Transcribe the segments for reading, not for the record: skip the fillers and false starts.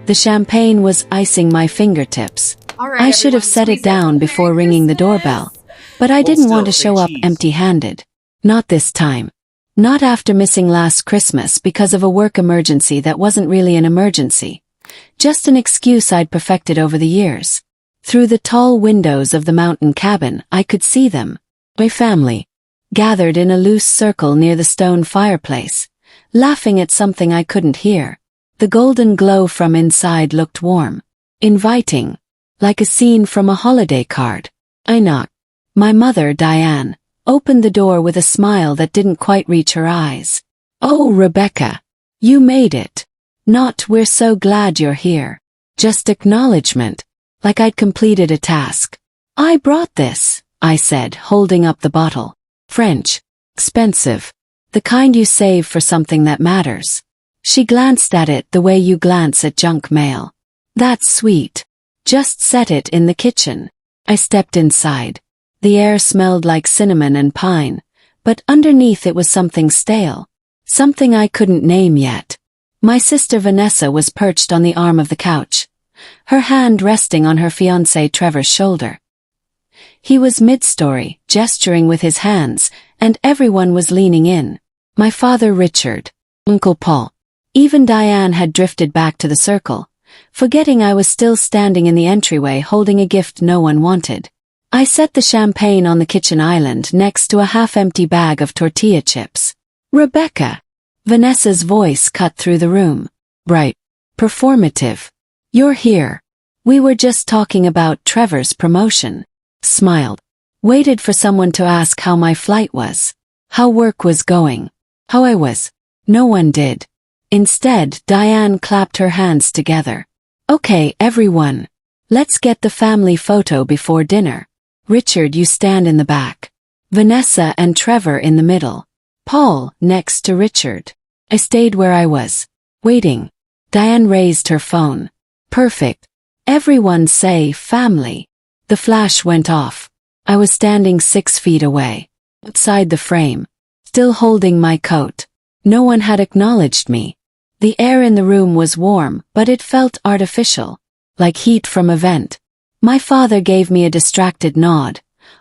The champagne was icing my fingertips. I should have set it down before ringing the doorbell. But I didn't want to show up empty-handed. Not this time. Not after missing last Christmas because of a work emergency that wasn't really an emergency. Just an excuse I'd perfected over the years. Through the tall windows of the mountain cabin, I could see them. My family. Gathered in a loose circle near the stone fireplace, laughing at something I couldn't hear. The golden glow from inside looked warm. Inviting. Like a scene from a holiday card. I knocked. My mother, Diane, opened the door with a smile that didn't quite reach her eyes. "Oh, Rebecca. You made it." Not "we're so glad you're here." Just acknowledgement, like I'd completed a task. "I brought this," I said, holding up the bottle. "French. Expensive. The kind you save for something that matters." She glanced at it the way you glance at junk mail. "That's sweet. Just set it in the kitchen." I stepped inside. The air smelled like cinnamon and pine, but underneath it was something stale. Something I couldn't name yet. My sister Vanessa was perched on the arm of the couch, her hand resting on her fiancé Trevor's shoulder. He was mid-story, gesturing with his hands, and everyone was leaning in. My father Richard, Uncle Paul. Even Diane had drifted back to the circle, forgetting I was still standing in the entryway holding a gift no one wanted. I set the champagne on the kitchen island next to a half-empty bag of tortilla chips. "Rebecca." Vanessa's voice cut through the room. Bright. Performative. "You're here. We were just talking about Trevor's promotion." Smiled. Waited for someone to ask how my flight was. How work was going. How I was. No one did. Instead, Diane clapped her hands together. "Okay, everyone. Let's get the family photo before dinner. Richard, you stand in the back. Vanessa and Trevor in the middle. Paul, next to Richard." I stayed where I was. Waiting. Diane raised her phone. "Perfect. Everyone say family." The flash went off. I was standing 6 feet away. Outside the frame. Still holding my coat. No one had acknowledged me. The air in the room was warm, but it felt artificial. Like heat from a vent. My father gave me a distracted nod,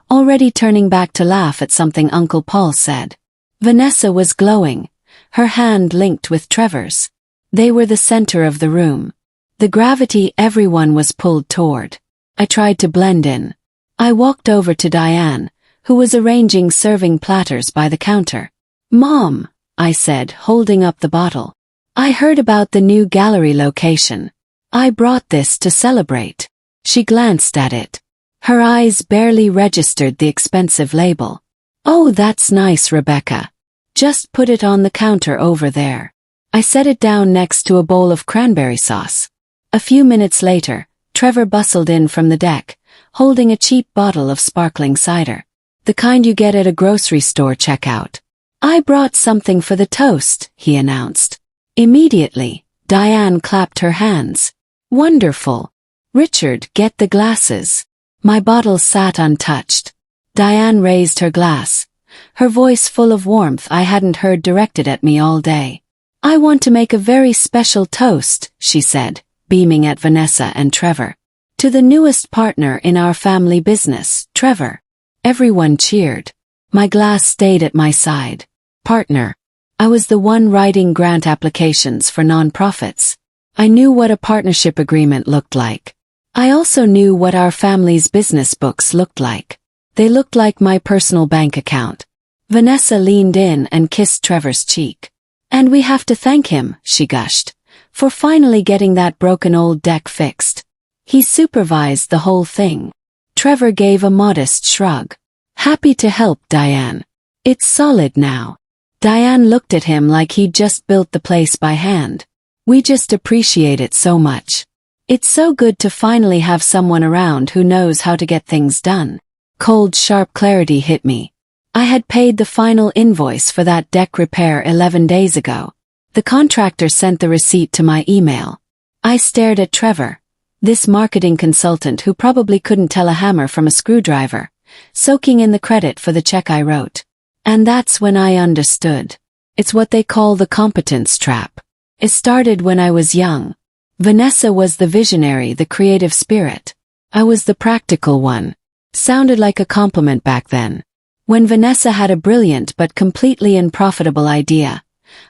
already turning back to laugh at something Uncle Paul said. Vanessa was glowing, her hand linked with Trevor's. They were the center of the room. The gravity everyone was pulled toward. I tried to blend in. I walked over to Diane, who was arranging serving platters by the counter. "Mom," I said, holding up the bottle. "I heard about the new gallery location. I brought this to celebrate." She glanced at it. Her eyes barely registered the expensive label. "Oh, that's nice, Rebecca. Just put it on the counter over there." I set it down next to a bowl of cranberry sauce. A few minutes later, Trevor bustled in from the deck, holding a cheap bottle of sparkling cider. The kind you get at a grocery store checkout. "I brought something for the toast," he announced. Immediately, Diane clapped her hands. "Wonderful. Richard, get the glasses." My bottle sat untouched. Diane raised her glass, her voice full of warmth I hadn't heard directed at me all day. "I want to make a very special toast," she said, beaming at Vanessa and Trevor. "To the newest partner in our family business, Trevor." Everyone cheered. My glass stayed at my side. Partner. I was the one writing grant applications for nonprofits. I knew what a partnership agreement looked like. I also knew what our family's business books looked like. They looked like my personal bank account. Vanessa leaned in and kissed Trevor's cheek. "And we have to thank him," she gushed, "for finally getting that broken old deck fixed. He supervised the whole thing." Trevor gave a modest shrug. "Happy to help, Diane. It's solid now." Diane looked at him like he'd just built the place by hand. "We just appreciate it so much. It's so good to finally have someone around who knows how to get things done." Cold, sharp clarity hit me. I had paid the final invoice for that deck repair 11 days ago. The contractor sent the receipt to my email. I stared at Trevor, this marketing consultant who probably couldn't tell a hammer from a screwdriver, soaking in the credit for the check I wrote. And that's when I understood. It's what they call the competence trap. It started when I was young. Vanessa was the visionary, the creative spirit. I was the practical one. Sounded like a compliment back then. When Vanessa had a brilliant but completely unprofitable idea,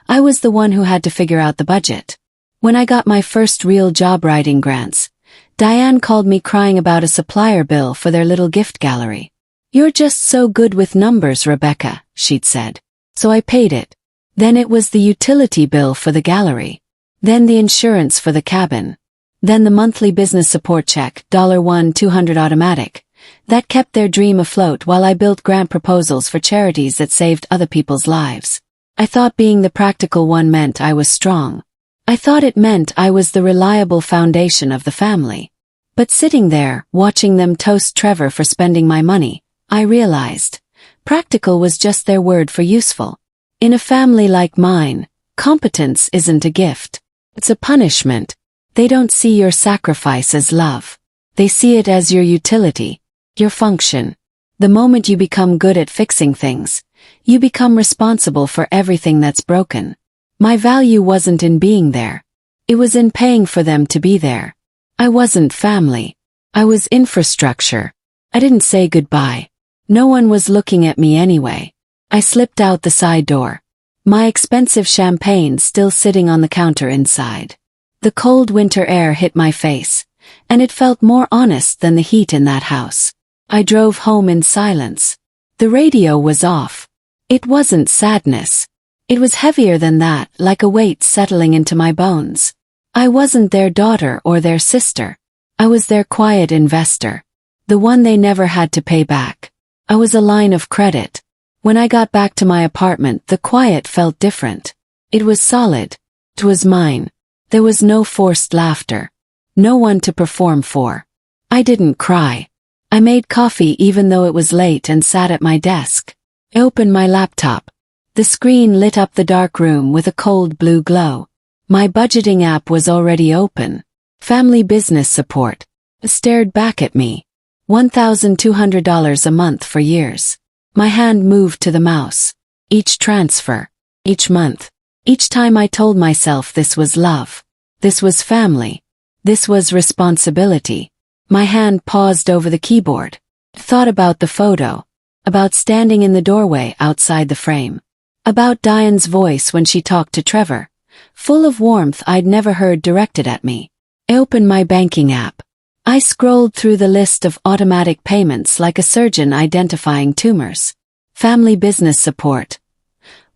I was the one who had to figure out the budget. When I got my first real job writing grants, Diane called me crying about a supplier bill for their little gift gallery. "You're just so good with numbers, Rebecca," she'd said. So I paid it. Then it was the utility bill for the gallery. Then the insurance for the cabin. Then the monthly business support check, $1,200 automatic. That kept their dream afloat while I built grant proposals for charities that saved other people's lives. I thought being the practical one meant I was strong. I thought it meant I was the reliable foundation of the family. But sitting there, watching them toast Trevor for spending my money, I realized practical was just their word for useful. In a family like mine, competence isn't a gift. It's a punishment. They don't see your sacrifice as love. They see it as your utility, your function. The moment you become good at fixing things, you become responsible for everything that's broken. My value wasn't in being there. It was in paying for them to be there. I wasn't family. I was infrastructure. I didn't say goodbye. No one was looking at me anyway. I slipped out the side door. My expensive champagne still sitting on the counter inside. The cold winter air hit my face, and it felt more honest than the heat in that house. I drove home in silence. The radio was off. It wasn't sadness. It was heavier than that, like a weight settling into my bones. I wasn't their daughter or their sister. I was their quiet investor. The one they never had to pay back. I was a line of credit. When I got back to my apartment, the quiet felt different. It was solid. It was mine. There was no forced laughter. No one to perform for. I didn't cry. I made coffee even though it was late and sat at my desk. I opened my laptop. The screen lit up the dark room with a cold blue glow. My budgeting app was already open. Family business support. It stared back at me. $1,200 a month for years. My hand moved to the mouse. Each transfer. Each month. Each time I told myself this was love. This was family. This was responsibility. My hand paused over the keyboard. Thought about the photo. About standing in the doorway outside the frame. About Diane's voice when she talked to Trevor. Full of warmth I'd never heard directed at me. I opened my banking app. I scrolled through the list of automatic payments like a surgeon identifying tumors. Family business support.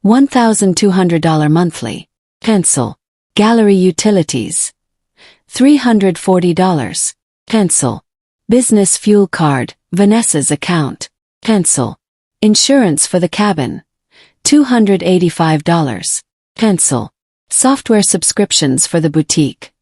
$1,200 monthly. Cancel. Gallery utilities. $340. Cancel. Business fuel card, Vanessa's account. Cancel. Insurance for the cabin. $285. Cancel. Software subscriptions for the boutique.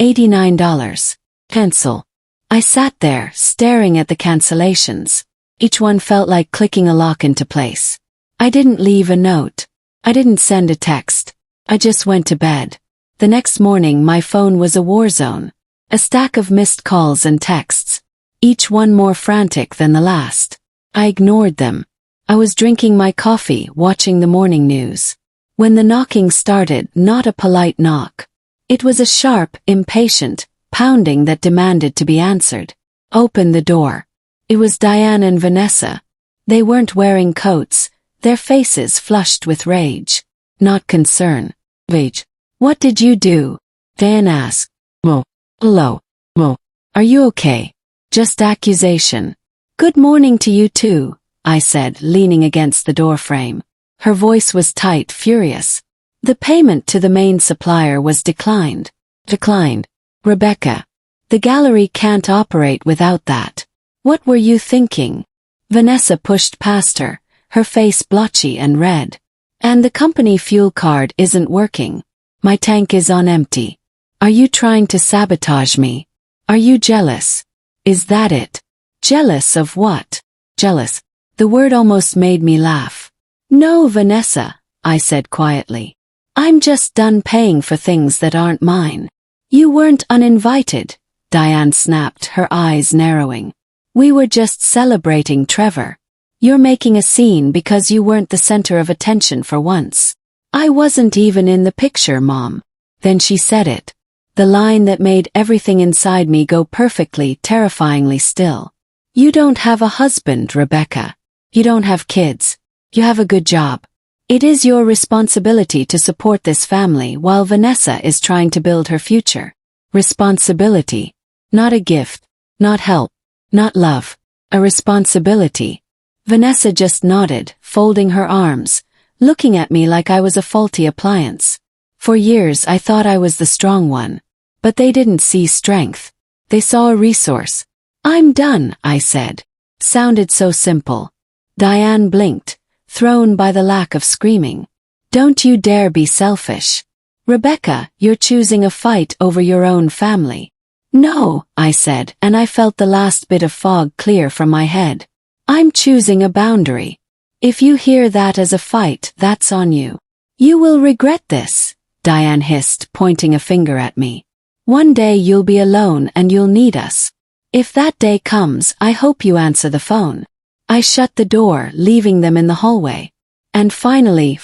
$89. Cancel. I sat there, staring at the cancellations. Each one felt like clicking a lock into place. I didn't leave a note. I didn't send a text. I just went to bed. The next morning my phone was a war zone. A stack of missed calls and texts. Each one more frantic than the last. I ignored them. I was drinking my coffee, watching the morning news. When the knocking started, not a polite knock. It was a sharp, impatient pounding that demanded to be answered. Open the door. It was Diane and Vanessa. They weren't wearing coats, their faces flushed with rage. Not concern. Rage. What did you do? Diane asked. Mo. Hello. Mo. Are you okay? Just accusation. Good morning to you too, I said, leaning against the doorframe. Her voice was tight, furious. The payment to the main supplier was declined. Declined. Rebecca. The gallery can't operate without that. What were you thinking? Vanessa pushed past her, her face blotchy and red. And the company fuel card isn't working. My tank is on empty. Are you trying to sabotage me? Are you jealous? Is that it? Jealous of what? Jealous. The word almost made me laugh. No, Vanessa, I said quietly. I'm just done paying for things that aren't mine. You weren't uninvited, Diane snapped, her eyes narrowing. We were just celebrating Trevor. You're making a scene because you weren't the center of attention for once. I wasn't even in the picture, Mom. Then she said it. The line that made everything inside me go perfectly, terrifyingly still. You don't have a husband, Rebecca. You don't have kids. You have a good job. It is your responsibility to support this family while Vanessa is trying to build her future. Responsibility. Not a gift. Not help. Not love. A responsibility. Vanessa just nodded, folding her arms, looking at me like I was a faulty appliance. For years I thought I was the strong one. But they didn't see strength. They saw a resource. I'm done, I said. Sounded so simple. Diane blinked, thrown by the lack of screaming. Don't you dare be selfish. Rebecca, you're choosing a fight over your own family. No, I said, and I felt the last bit of fog clear from my head. I'm choosing a boundary. If you hear that as a fight, that's on you. You will regret this, Diane hissed, pointing a finger at me. One day you'll be alone and you'll need us. If that day comes, I hope you answer the phone. I shut the door, leaving them in the hallway. And finally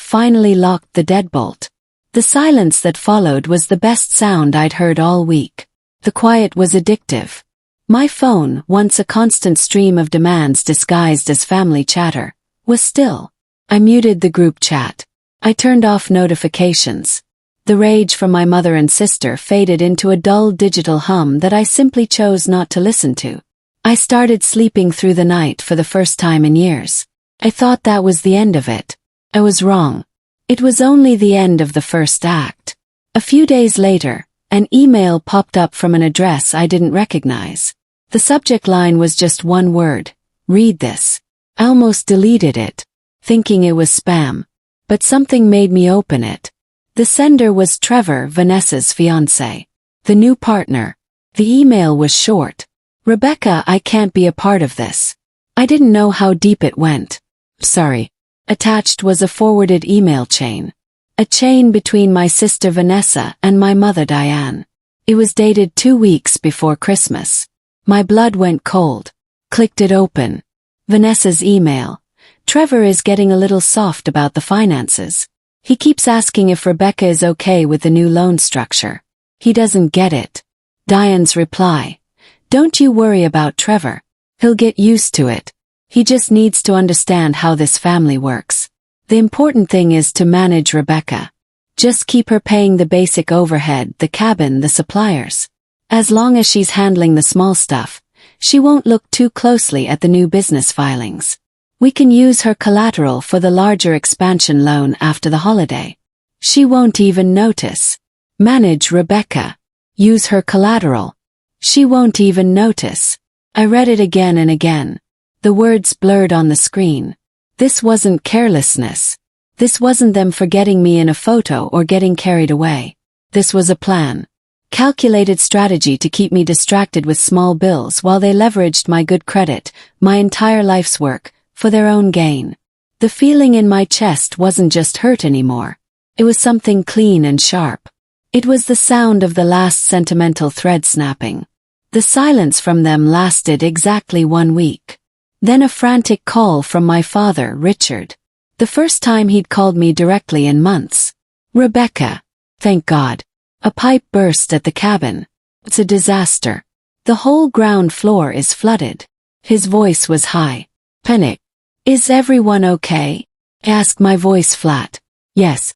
locked the deadbolt. The silence that followed was the best sound I'd heard all week. The quiet was addictive. My phone, once a constant stream of demands disguised as family chatter, was still. I muted the group chat. I turned off notifications. The rage from my mother and sister faded into a dull digital hum that I simply chose not to listen to. I started sleeping through the night for the first time in years. I thought that was the end of it. I was wrong. It was only the end of the first act. A few days later, an email popped up from an address I didn't recognize. The subject line was just one word: read this. I almost deleted it, thinking it was spam. But something made me open it. The sender was Trevor, Vanessa's fiancé. The new partner. The email was short. Rebecca, I can't be a part of this. I didn't know how deep it went. Sorry. Attached was a forwarded email chain. A chain between my sister Vanessa and my mother Diane. It was dated 2 weeks before Christmas. My blood went cold. Clicked it open. Vanessa's email. Trevor is getting a little soft about the finances. He keeps asking if Rebecca is okay with the new loan structure. He doesn't get it. Diane's reply. Don't you worry about Trevor. He'll get used to it. He just needs to understand how this family works. The important thing is to manage Rebecca. Just keep her paying the basic overhead, the cabin, the suppliers. As long as she's handling the small stuff, she won't look too closely at the new business filings. We can use her collateral for the larger expansion loan after the holiday. She won't even notice. Manage Rebecca. Use her collateral. She won't even notice. I read it again and again. The words blurred on the screen. This wasn't carelessness. This wasn't them forgetting me in a photo or getting carried away. This was a plan. Calculated strategy to keep me distracted with small bills while they leveraged my good credit, my entire life's work, for their own gain. The feeling in my chest wasn't just hurt anymore. It was something clean and sharp. It was the sound of the last sentimental thread snapping. The silence from them lasted exactly 1 week. Then a frantic call from my father, Richard. The first time he'd called me directly in months. Rebecca. Thank God. A pipe burst at the cabin. It's a disaster. The whole ground floor is flooded. His voice was high. Panic. Is everyone okay? I asked, my voice flat. Yes,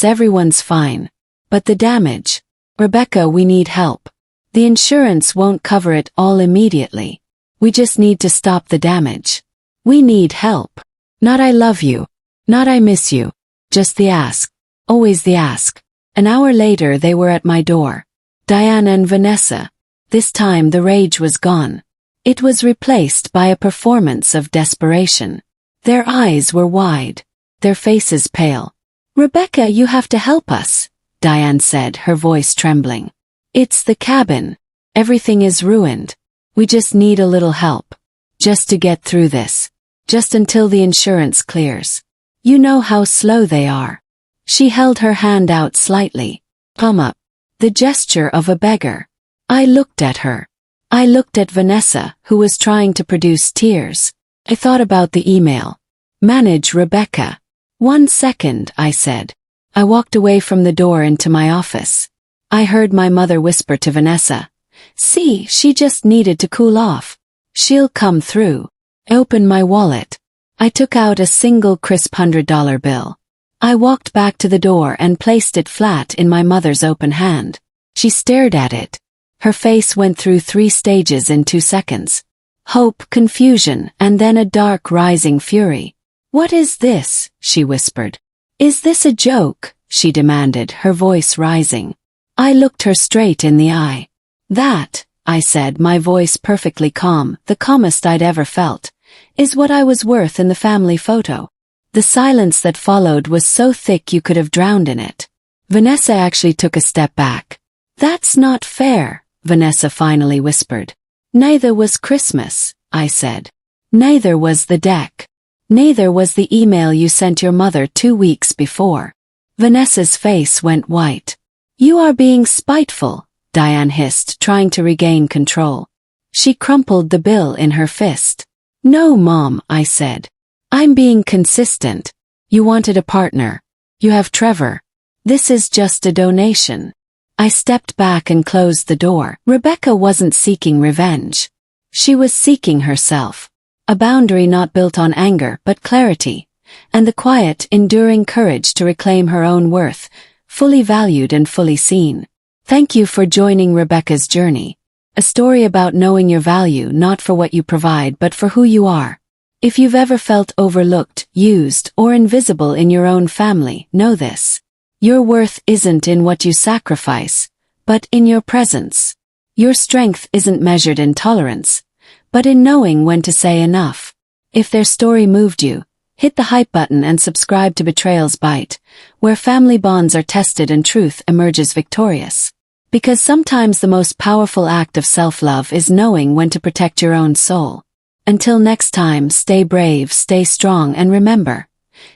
everyone's fine. But the damage. Rebecca, we need help. The insurance won't cover it all immediately. We just need to stop the damage. We need help. Not I love you. Not I miss you. Just the ask. Always the ask. An hour later they were at my door. Diane and Vanessa. This time the rage was gone. It was replaced by a performance of desperation. Their eyes were wide. Their faces pale. Rebecca, you have to help us, Diane said, her voice trembling. It's the cabin. Everything is ruined. We just need a little help. Just to get through this. Just until the insurance clears. You know how slow they are. She held her hand out slightly. Come up. The gesture of a beggar. I looked at her. I looked at Vanessa, who was trying to produce tears. I thought about the email. Manage Rebecca. 1 second, I said. I walked away from the door into my office. I heard my mother whisper to Vanessa. See, she just needed to cool off. She'll come through. I opened my wallet. I took out a single crisp $100 bill. I walked back to the door and placed it flat in my mother's open hand. She stared at it. Her face went through 3 stages in 2 seconds. Hope, confusion, and then a dark rising fury. What is this? She whispered. Is this a joke? She demanded, her voice rising. I looked her straight in the eye. That, I said, my voice perfectly calm, the calmest I'd ever felt, is what I was worth in the family photo. The silence that followed was so thick you could have drowned in it. Vanessa actually took a step back. That's not fair, Vanessa finally whispered. Neither was Christmas, I said. Neither was the deck. Neither was the email you sent your mother 2 weeks before. Vanessa's face went white. You are being spiteful, Diane hissed, trying to regain control. She crumpled the bill in her fist. No, Mom, I said. I'm being consistent. You wanted a partner. You have Trevor. This is just a donation. I stepped back and closed the door. Rebecca wasn't seeking revenge. She was seeking herself. A boundary not built on anger but clarity, and the quiet, enduring courage to reclaim her own worth, fully valued and fully seen. Thank you for joining Rebecca's journey. A story about knowing your value not for what you provide but for who you are. If you've ever felt overlooked, used, or invisible in your own family, know this. Your worth isn't in what you sacrifice, but in your presence. Your strength isn't measured in tolerance, but in knowing when to say enough. If their story moved you, hit the hype button and subscribe to Betrayal's Bite, where family bonds are tested and truth emerges victorious. Because sometimes the most powerful act of self-love is knowing when to protect your own soul. Until next time, stay brave, stay strong, and remember,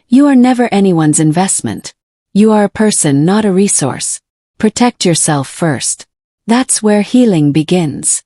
you are never anyone's investment. You are a person, not a resource. Protect yourself first. That's where healing begins.